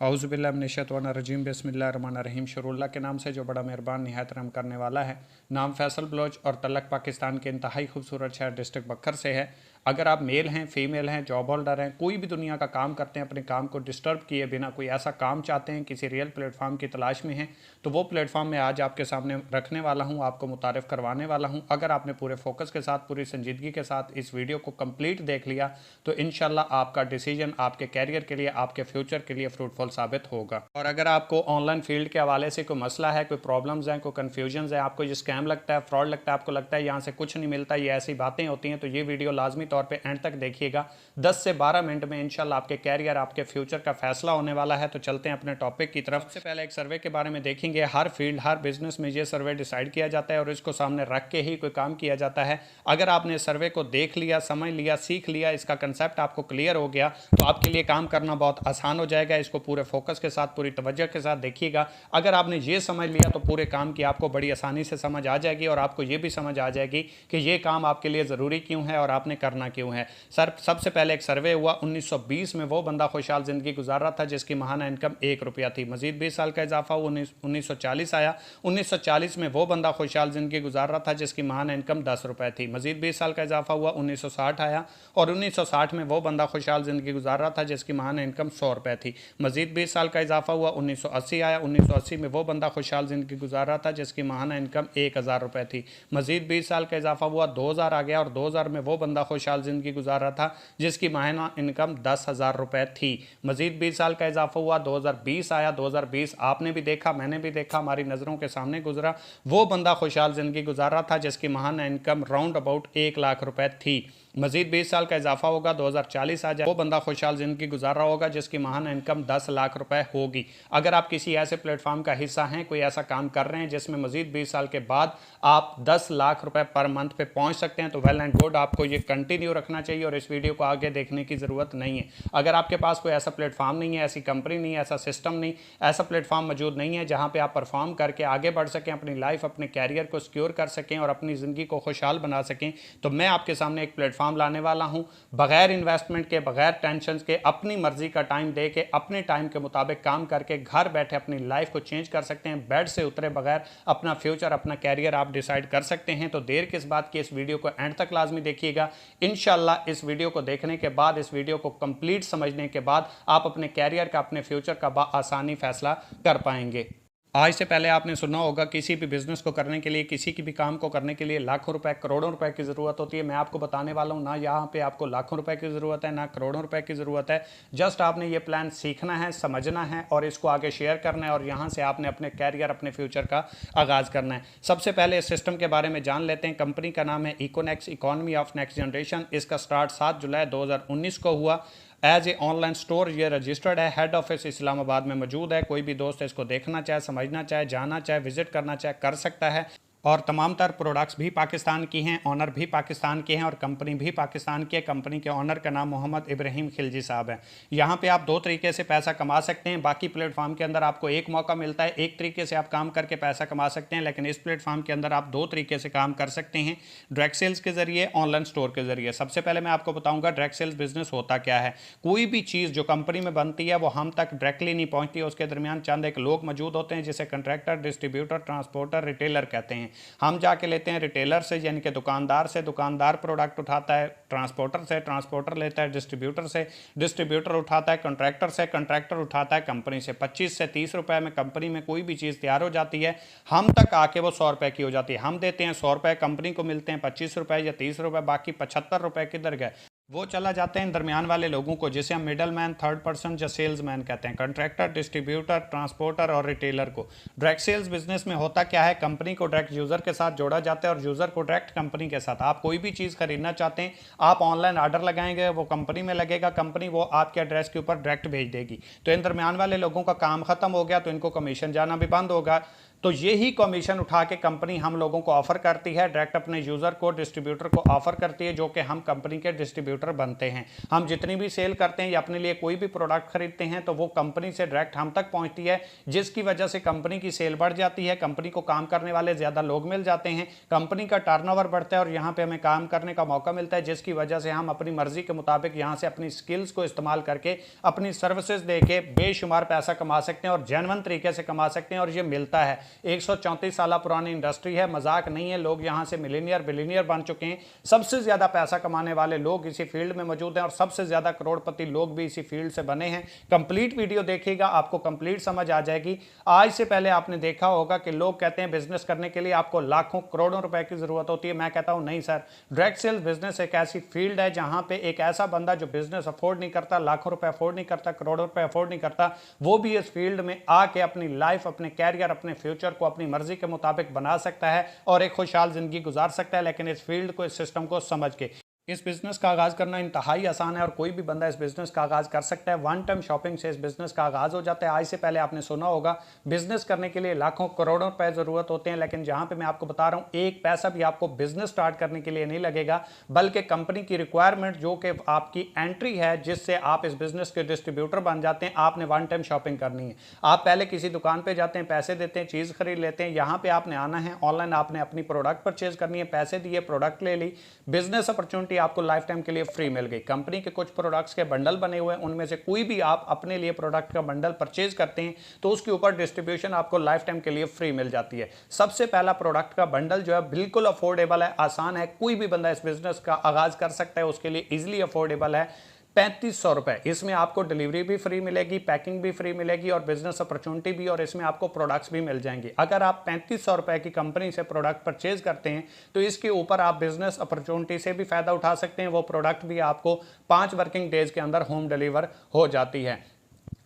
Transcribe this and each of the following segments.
औज़ुबिल्लाहिमिनश्शैतानिर्रजीम बिस्मिल्लाहिर्रहमानिर्रहीम शुरुल्लाह के नाम से जो बड़ा मेहरबान निहायत रहम करने वाला है। नाम फैसल बलोच और तलक पाकिस्तान के इंतहाई खूबसूरत शहर डिस्ट्रिक्ट बक्खर से है। अगर आप मेल हैं, फीमेल हैं, जॉब होल्डर हैं, कोई भी दुनिया का काम करते हैं, अपने काम को डिस्टर्ब किए बिना कोई ऐसा काम चाहते हैं, किसी रियल प्लेटफॉर्म की तलाश में हैं, तो वो प्लेटफॉर्म मैं आज आपके सामने रखने वाला हूँ, आपको मुतारिफ करवाने वाला हूँ। अगर आपने पूरे फोकस के साथ, पूरी संजीदगी के साथ इस वीडियो को कंप्लीट देख लिया तो इंशाल्लाह आपका डिसीजन आपके कैरियर के लिए, आपके फ्यूचर के लिए फ्रूटफुल साबित होगा। और अगर आपको ऑनलाइन फील्ड के हवाले से कोई मसला है, कोई प्रॉब्लम्स हैं, कोई कन्फ्यूजन है, आपको ये स्कैम लगता है, फ्रॉड लगता है, आपको लगता है यहाँ से कुछ नहीं मिलता, ये ऐसी बातें होती हैं, तो ये वीडियो लाजमी तौर पर एंड तक देखिएगा। 10 से 12 मिनट में इंशाल्लाह आपके कैरियर, आपके फ्यूचर का फैसला होने वाला है। तो चलते हैं अपने टॉपिक की तरफ। सबसे पहले एक सर्वे के बारे में देखेंगे। हर फील्ड, हर बिजनेस में ये सर्वे डिसाइड किया जाता है और इसको सामने रख के ही कोई काम किया जाता है। अगर आपने सर्वे को देख लिया, समझ लिया, सीख लिया, इसका कंसेप्ट आपको क्लियर हो गया तो आपके लिए काम करना बहुत आसान हो जाएगा। इसको पूरे फोकस के साथ, पूरी तवज्जो के साथ देखिएगा। अगर आपने ये समझ लिया तो पूरे काम की आपको बड़ी आसानी से समझ आ जाएगी और आपको ये भी समझ आ जाएगी कि ये काम आपके लिए ज़रूरी क्यों है और आपने करना क्यों है। सबसे पहले एक सर्वे हुआ 1920 में। वो बंदा खुशहाल ज़िंदगी गुजार रहा था जिसकी माहाना इनकम 1 रुपया थी। मजीद 20 साल का इजाफा हुआ, 1940 आया। 1940 में वो बंदा खुशहाल ज़िंदगी गुजार रहा था जिसकी माहाना इनकम 10 रुपये थी। मजीद 20 साल का इजाफा हुआ, 1960 आया और 1960 में वो बंदा खुशहाल ज़िंदगी गुजार रहा था जिसकी माहाना इनकम 100 रुपये थी। मजीद 20 साल का इजाफा हुआ, 1980 आया। 1980 में वो बंदा खुशहाल ज़िंदगी गुजार रहा था जिसकी माहाना इनकम 1000 रुपये थी। मजीद 20 साल का इजाफा हुआ, 2000 आ गया और 2000 में वो बंदा खुशहाल ज़िंदगी गुजार रहा था जिसकी माहाना इनकम 10,000 रुपये थी। मजीद 20 साल का इजाफा हुआ, 2020 आया। 2020 आपने भी देखा, मैंने भी देखा, हमारी नज़रों के सामने गुजरा। वो बंदा खुशहाल ज़िंदगी गुजार रहा था जिसकी माहाना इनकम राउंड अबाउट 1 लाख रुपए थी। मजीद 20 साल का इजाफा होगा, 2040 आ जाए, वो बंदा खुशहाल ज़िंदगी गुजार रहा होगा जिसकी माहाना इनकम 10 लाख रुपए होगी। अगर आप किसी ऐसे प्लेटफॉर्म का हिस्सा हैं, कोई ऐसा काम कर रहे हैं जिसमें मजीद 20 साल के बाद आप 10 लाख रुपए पर मंथ पे पहुंच सकते हैं तो वेल एंड गुड, आपको ये कंटिन्यू रखना चाहिए और इस वीडियो को आगे देखने की ज़रूरत नहीं है। अगर आपके पास कोई ऐसा प्लेटफॉर्म नहीं है, ऐसी कंपनी नहीं है, ऐसा सिस्टम नहीं, ऐसा प्लेटफॉर्म मौजूद नहीं है जहाँ पर आप परफॉर्म करके आगे बढ़ सकें, अपनी लाइफ, अपने कैरियर को सिक्योर कर सकें और अपनी ज़िंदगी को खुशहाल बना सकें, तो मैं आपके सामने एक प्लेटफॉर्म लाने वाला हूं बगैर इन्वेस्टमेंट के, बगैर टेंशन के, अपनी मर्जी का टाइम दे के, अपने टाइम के मुताबिक काम करके घर बैठे अपनी लाइफ को चेंज कर सकते हैं। बेड से उतरे बगैर अपना फ्यूचर, अपना कैरियर आप डिसाइड कर सकते हैं। तो देर किस बात की, इस वीडियो को एंड तक लाजमी देखिएगा। इंशाल्लाह इस वीडियो को देखने के बाद, इस वीडियो को कंप्लीट समझने के बाद आप अपने कैरियर का, अपने फ्यूचर का आसानी फैसला कर पाएंगे। आज से पहले आपने सुना होगा किसी भी बिजनेस को करने के लिए, किसी की भी काम को करने के लिए लाखों रुपए, करोड़ों रुपए की ज़रूरत होती है। मैं आपको बताने वाला हूँ ना यहाँ पे आपको लाखों रुपए की ज़रूरत है, ना करोड़ों रुपए की ज़रूरत है। जस्ट आपने ये प्लान सीखना है, समझना है और इसको आगे शेयर करना है और यहाँ से आपने अपने कैरियर, अपने फ्यूचर का आगाज़ करना है। सबसे पहले इस सिस्टम के बारे में जान लेते हैं। कंपनी का नाम है इकोनेक्स, इकोनॉमी ऑफ नेक्स्ट जनरेशन। इसका स्टार्ट 7 जुलाई 2019 को हुआ। एज ए ऑनलाइन स्टोर ये रजिस्टर्ड है। हेड ऑफिस इस्लामाबाद में मौजूद है। कोई भी दोस्त इसको देखना चाहे, समझना चाहे, जाना चाहे, विजिट करना चाहे, कर सकता है। और तमाम तर प्रोडक्ट्स भी पाकिस्तान की हैं, ऑनर भी पाकिस्तान के हैं और कंपनी भी पाकिस्तान की है। कंपनी के ऑनर का नाम मोहम्मद इब्राहिम खिलजी साहब है। यहाँ पे आप 2 तरीके से पैसा कमा सकते हैं। बाकी प्लेटफॉर्म के अंदर आपको एक मौका मिलता है, एक तरीके से आप काम करके पैसा कमा सकते हैं, लेकिन इस प्लेटफॉर्म के अंदर आप 2 तरीके से काम कर सकते हैं, डायरेक्ट सेल्स के जरिए, ऑनलाइन स्टोर के जरिए। सबसे पहले मैं आपको बताऊँगा डायरेक्ट सेल्स बिजनेस होता क्या है। कोई भी चीज़ जो कंपनी में बनती है वो हम तक डायरेक्टली नहीं पहुँचती है, उसके दरमियान चंद एक लोग मौजूद होते हैं जिसे कंट्रैक्टर, डिस्ट्रीब्यूटर, ट्रांसपोर्टर, रिटेलर कहते हैं। हम जाके लेते हैं रिटेलर से, यानी कि दुकानदार से, दुकानदार प्रोडक्ट उठाता है ट्रांसपोर्टर से, ट्रांसपोर्टर लेता है डिस्ट्रीब्यूटर से, डिस्ट्रीब्यूटर उठाता है कंट्रैक्टर से, कंट्रैक्टर उठाता है कंपनी से। 25 से 30 रुपए में कंपनी में कोई भी चीज़ तैयार हो जाती है, हम तक आके वो 100 रुपए की हो जाती है। हम देते हैं 100 रुपए, कंपनी को मिलते हैं 25 रुपए या 30 रुपए, बाकी 75 रुपए किधर गए? वो चला जाते हैं दरमियान वाले लोगों को, जिसे हम मिडल मैन, थर्ड पर्सन या सेल्स मैन कहते हैं। कंट्रैक्टर, डिस्ट्रीब्यूटर, ट्रांसपोर्टर और रिटेलर को। डायरेक्ट सेल्स बिजनेस में होता क्या है, कंपनी को डायरेक्ट यूज़र के साथ जोड़ा जाता है और यूज़र को डायरेक्ट कंपनी के साथ। आप कोई भी चीज़ खरीदना चाहते हैं, आप ऑनलाइन ऑर्डर लगाएंगे, वो कंपनी में लगेगा, कंपनी वो आपके एड्रेस के ऊपर डायरेक्ट भेज देगी। तो इन दरमियान वाले लोगों का काम खत्म हो गया तो इनको कमीशन जाना भी बंद होगा। तो ये ही कमीशन उठा के कंपनी हम लोगों को ऑफर करती है, डायरेक्ट अपने यूजर को, डिस्ट्रीब्यूटर को ऑफर करती है, जो कि हम कंपनी के डिस्ट्रीब्यूटर बनते हैं। हम जितनी भी सेल करते हैं या अपने लिए कोई भी प्रोडक्ट खरीदते हैं तो वो कंपनी से डायरेक्ट हम तक पहुंचती है, जिसकी वजह से कंपनी की सेल बढ़ जाती है, कंपनी को काम करने वाले ज्यादा लोग मिल जाते हैं, कंपनी का टर्नओवर बढ़ता है और यहाँ पे हमें काम करने का मौका मिलता है, जिसकी वजह से हम अपनी मर्जी के मुताबिक यहाँ से अपनी स्किल्स को इस्तेमाल करके अपनी सर्विसेज देके बेशुमार पैसा कमा सकते हैं और जेन्युइन तरीके से कमा सकते हैं। और ये मिलता है, 134 साल पुरानी इंडस्ट्री है, मजाक नहीं है। लोग यहां से मिलीनियर बिलीनियर बन चुके हैं, सबसे ज्यादा पैसा कमाने वाले लोग इसी फील्ड में मौजूद हैं और सबसे ज्यादा करोड़पति लोग भी इसी फील्ड से बने हैं। कंप्लीट वीडियो देखिएगा, आपको कंप्लीट समझ आ जाएगी। आज से पहले आपने देखा होगा कि लोग कहते हैं बिजनेस करने के लिए आपको लाखों करोड़ों रुपए की जरूरत होती है। मैं कहता हूं नहीं सर, डायरेक्ट सेल्स बिजनेस एक ऐसी फील्ड है जहां पे एक ऐसा बंदा जो बिजनेस अफोर्ड नहीं करता, लाखों रुपए अफोर्ड नहीं करता, करोड़ों रुपए अफोर्ड नहीं करता, वो भी इस फील्ड में आके अपनी लाइफ, अपने कैरियर, अपने फ्यूचर को अपनी मर्जी के मुताबिक बना सकता है और एक खुशहाल जिंदगी गुजार सकता है, लेकिन इस फील्ड को, इस सिस्टम को समझ के। इस बिजनेस का आगाज करना इंतहाई आसान है और कोई भी बंदा इस बिजनेस का आगाज कर सकता है। वन टाइम शॉपिंग से इस बिजनेस का आगाज हो जाता है। आज से पहले आपने सुना होगा बिजनेस करने के लिए लाखों करोड़ों रुपए जरूरत होते हैं, लेकिन जहां पे मैं आपको बता रहा हूं एक पैसा भी आपको बिजनेस स्टार्ट करने के लिए नहीं लगेगा, बल्कि कंपनी की रिक्वायरमेंट जो कि आपकी एंट्री है जिससे आप इस बिजनेस के डिस्ट्रीब्यूटर बन जाते हैं, आपने वन टाइम शॉपिंग करनी है। आप पहले किसी दुकान पर जाते हैं, पैसे देते हैं, चीज खरीद लेते हैं, यहां पर आपने आना है, ऑनलाइन आपने अपनी प्रोडक्ट परचेज करनी है, पैसे दिए, प्रोडक्ट ले ली, बिजनेस अपॉर्चुनिटी आपको लाइफ टाइम के लिए फ्री मिल गई। कंपनी के कुछ प्रोडक्ट्स के बंडल बने हुए हैं, उनमें से कोई भी आप अपने लिए प्रोडक्ट का बंडल परचेज करते हैं तो उसके ऊपर डिस्ट्रीब्यूशन आपको लाइफ टाइम के लिए फ्री मिल जाती है। सबसे पहला प्रोडक्ट का बंडल जो है बिल्कुल अफोर्डेबल है, आसान है, कोई भी बंदा इस बिजनेस का आगाज कर सकता है, उसके लिए इजिली अफोर्डेबल है। 3500 रुपए, इसमें आपको डिलीवरी भी फ्री मिलेगी, पैकिंग भी फ्री मिलेगी और बिजनेस अपॉर्चुनिटी भी, और इसमें आपको प्रोडक्ट्स भी मिल जाएंगे। अगर आप 3500 रुपए की कंपनी से प्रोडक्ट परचेज करते हैं तो इसके ऊपर आप बिजनेस अपॉर्चुनिटी से भी फायदा उठा सकते हैं। वो प्रोडक्ट भी आपको 5 वर्किंग डेज के अंदर होम डिलीवर हो जाती है।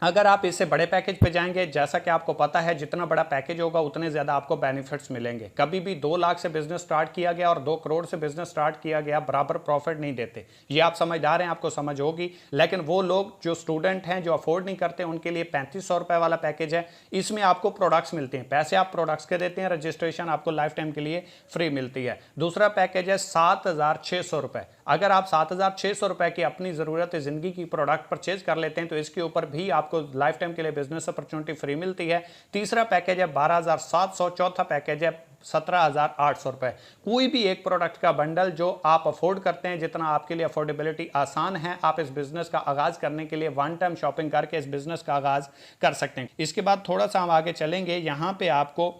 अगर आप इससे बड़े पैकेज पे जाएंगे, जैसा कि आपको पता है जितना बड़ा पैकेज होगा उतने ज्यादा आपको बेनिफिट्स मिलेंगे। कभी भी 2 लाख से बिजनेस स्टार्ट किया गया और 2 करोड़ से बिजनेस स्टार्ट किया गया बराबर प्रॉफिट नहीं देते, ये आप समझदार हैं, आपको समझ होगी। लेकिन वो लोग जो स्टूडेंट हैं, जो अफोर्ड नहीं करते, उनके लिए 3500 रुपए वाला पैकेज है। इसमें आपको प्रोडक्ट्स मिलते हैं, पैसे आप प्रोडक्ट्स के देते हैं, रजिस्ट्रेशन आपको लाइफ टाइम के लिए फ्री मिलती है। दूसरा पैकेज है 7600 रुपए। अगर आप 7600 रुपए की अपनी जरूरत जिंदगी की प्रोडक्ट परचेज कर लेते हैं तो इसके ऊपर भी आपको लाइफ टाइम के लिए बिजनेस अपॉर्चुनिटी फ्री मिलती है। तीसरा पैकेज है 12700, चौथा पैकेज है 17800 रुपए। कोई भी एक प्रोडक्ट का बंडल जो आप अफोर्ड करते हैं, जितना आपके लिए अफोर्डेबिलिटी आसान है, आप इस बिजनेस का आगाज करने के लिए वन टाइम शॉपिंग करके इस बिजनेस का आगाज कर सकते हैं। इसके बाद थोड़ा सा हम आगे चलेंगे, यहां पे आपको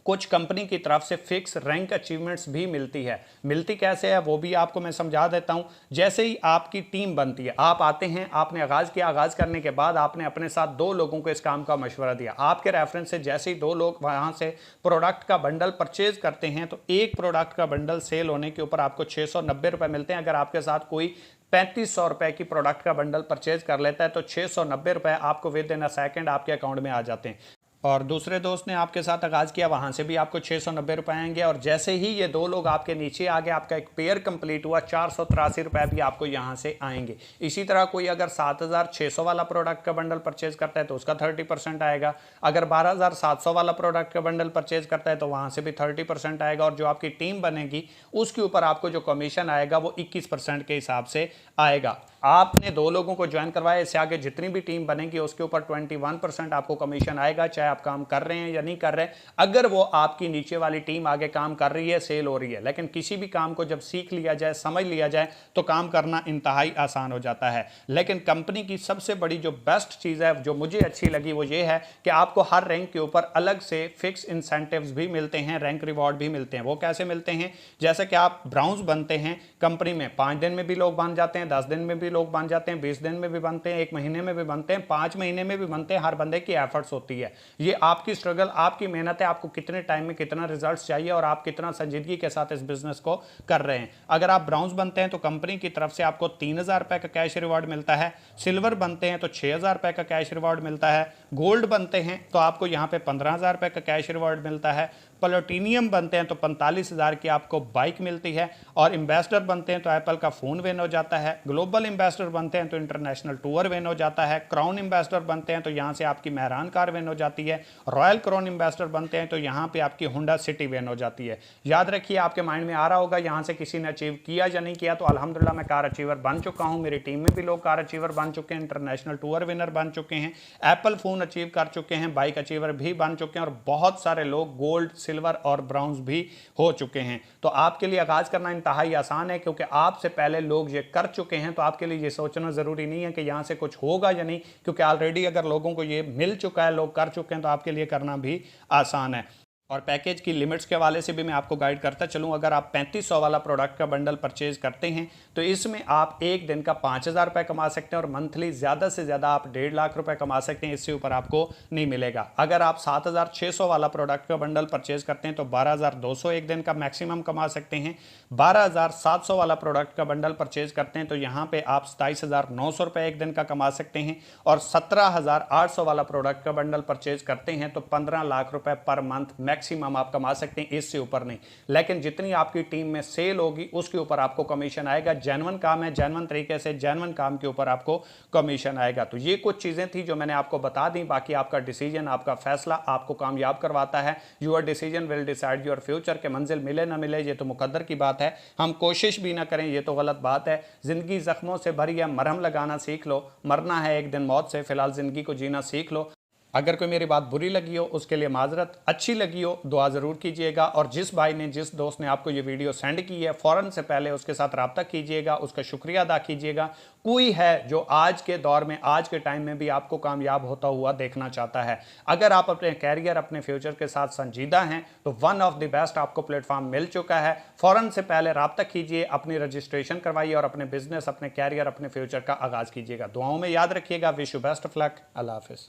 कुछ कंपनी की तरफ से फिक्स रैंक अचीवमेंट्स भी मिलती है। मिलती कैसे है वो भी आपको मैं समझा देता हूं। जैसे ही आपकी टीम बनती है, आप आते हैं, आपने आगाज किया, आगाज करने के बाद आपने अपने साथ 2 लोगों को इस काम का मशवरा दिया। आपके रेफरेंस से जैसे ही 2 लोग वहां से प्रोडक्ट का बंडल परचेज करते हैं तो एक प्रोडक्ट का बंडल सेल होने के ऊपर आपको 690 रुपए मिलते हैं। अगर आपके साथ कोई 3500 रुपए की प्रोडक्ट का बंडल परचेज कर लेता है तो 690 रुपए आपको विद इन अ सेकंड आपके अकाउंट में आ जाते हैं। और दूसरे दोस्त ने आपके साथ आगाज किया, वहां से भी आपको 690 रुपए आएंगे। और जैसे ही ये 2 लोग आपके नीचे आ गए, आपका एक पेयर कंप्लीट हुआ, 483 रुपए भी आपको यहां से आएंगे। इसी तरह कोई अगर 7600 वाला प्रोडक्ट का बंडल परचेज करता है तो उसका 30% आएगा। अगर 12700 वाला प्रोडक्ट का बंडल परचेज करता है तो वहां से भी 30% आएगा। और जो आपकी टीम बनेगी उसके ऊपर आपको जो कमीशन आएगा वो 21% के हिसाब से आएगा। आपने 2 लोगों को ज्वाइन करवाया, इससे आगे जितनी भी टीम बनेगी उसके ऊपर 21% आपको कमीशन आएगा, चाहे आप काम कर रहे हैं या नहीं कर रहे हैं। अगर वो आपकी नीचे वाली टीम आगे काम कर रही है, सेल हो रही है। लेकिन किसी भी काम को जब सीख लिया जाए, समझ लिया जाए तो काम करना इंतहाई आसान हो जाता है। लेकिन कंपनी की सबसे बड़ी जो बेस्ट चीज है, जो मुझे अच्छी लगी, वो ये है कि आपको हर रैंक के ऊपर अलग से फिक्स इंसेंटिव्स भी मिलते हैं, रैंक रिवॉर्ड भी मिलते हैं। वो कैसे मिलते हैं? जैसे कि आप ब्राउन्स बनते हैं कंपनी में, 5 दिन में भी लोग बन जाते हैं, 10 दिन में भी लोग बन जाते हैं, 20 दिन में भी बनते हैं, 1 महीने में भी बनते हैं, 5 महीने में भी बनते हैं। हर बंदे की एफर्ट्स होती है, ये आपकी स्ट्रगल, आपकी मेहनत है, आपको कितने टाइम में कितना रिजल्ट्स चाहिए और आप कितना संजीदगी के साथ इस बिजनेस को कर रहे हैं। अगर आप ब्राउन्स बनते हैं तो कंपनी की तरफ से आपको 3000 रुपए का कैश रिवॉर्ड मिलता है। सिल्वर बनते हैं तो 6000 रुपए का कैश रिवॉर्ड मिलता है। गोल्ड बनते हैं तो आपको यहां पे 15000 रुपए का कैश रिवॉर्ड मिलता है। प्लेटिनियम बनते हैं तो 45,000 की आपको बाइक मिलती है, और एम्बेसडर बनते हैं तो एप्पल का फ़ोन विन हो जाता है, ग्लोबल एम्बेसडर बनते हैं तो इंटरनेशनल टूर विन हो जाता है, क्राउन एम्बेसडर बनते हैं तो यहाँ से आपकी मेहरान कार विन हो जाती है, रॉयल क्राउन एम्बेसडर बनते हैं तो यहाँ पे आपकी होंडा सिटी विन हो जाती है। याद रखिए, आपके माइंड में आ रहा होगा यहाँ से किसी ने अचीव किया या नहीं किया, तो अल्हम्दुलिल्लाह मैं कार अचीवर बन चुका हूँ, मेरी टीम में भी लोग कार अचीवर बन चुके हैं, इंटरनेशनल टूर विनर बन चुके हैं, एप्पल फ़ोन अचीव कर चुके हैं, बाइक अचीवर भी बन चुके हैं, और बहुत सारे लोग गोल्ड, सिल्वर और ब्राउन्ज भी हो चुके हैं। तो आपके लिए आगाज़ करना इंतहाई आसान है, क्योंकि आपसे पहले लोग ये कर चुके हैं। तो आपके लिए ये सोचना ज़रूरी नहीं है कि यहाँ से कुछ होगा या नहीं, क्योंकि ऑलरेडी अगर लोगों को ये मिल चुका है, लोग कर चुके हैं, तो आपके लिए करना भी आसान है। और पैकेज की लिमिट्स के हवाले से भी मैं आपको गाइड करता चलूँ। अगर आप 3500 वाला प्रोडक्ट का बंडल परचेज करते हैं तो इसमें आप एक दिन का 5,000 रुपये कमा सकते हैं, और मंथली ज़्यादा से ज़्यादा आप 1.5 लाख रुपए कमा सकते हैं, इससे ऊपर आपको नहीं मिलेगा। अगर आप 7,600 वाला प्रोडक्ट का बंडल परचेज करते हैं तो 12,200 एक दिन का मैक्सिमम कमा सकते हैं। 12,700 वाला प्रोडक्ट का बंडल परचेज करते हैं तो यहाँ पर आप 27,900 रुपये एक दिन का कमा सकते हैं, और 17,800 वाला प्रोडक्ट का बंडल परचेज करते हैं तो 15 लाख रुपए पर मंथ मैक्सिमम आप कमा सकते हैं, इससे ऊपर नहीं। लेकिन जितनी आपकी टीम में सेल होगी उसके ऊपर आपको कमीशन आएगा। जेन्युइन काम है, जेन्युइन तरीके से जेन्युइन काम के ऊपर आपको कमीशन आएगा। तो ये कुछ चीजें थी जो मैंने आपको बता दी। बाकी आपका डिसीजन, आपका फैसला आपको कामयाब करवाता है। Your decision will decide your future. के मंजिल मिले ना मिले ये तो मुकद्दर की बात है, हम कोशिश भी ना करें ये तो गलत बात है। जिंदगी जख्मों से भरी है, मरहम लगाना सीख लो, मरना है एक दिन मौत से, फिलहाल जिंदगी को जीना सीख लो। अगर कोई मेरी बात बुरी लगी हो उसके लिए माजरत, अच्छी लगी हो दुआ ज़रूर कीजिएगा। और जिस भाई ने, जिस दोस्त ने आपको ये वीडियो सेंड की है, फ़ौरन से पहले उसके साथ रब्ता कीजिएगा, उसका शुक्रिया अदा कीजिएगा। कोई है जो आज के दौर में, आज के टाइम में भी आपको कामयाब होता हुआ देखना चाहता है। अगर आप अपने कैरियर, अपने फ्यूचर के साथ संजीदा हैं तो वन ऑफ द बेस्ट आपको प्लेटफॉर्म मिल चुका है। फ़ौरन से पहले रब्ता कीजिए, अपनी रजिस्ट्रेशन करवाइए और अपने बिजनेस, अपने कैरियर, अपने फ्यूचर का आगाज़ कीजिएगा। दुआओं में याद रखिएगा। Wish you best of luck. अल्लाह हाफिज़।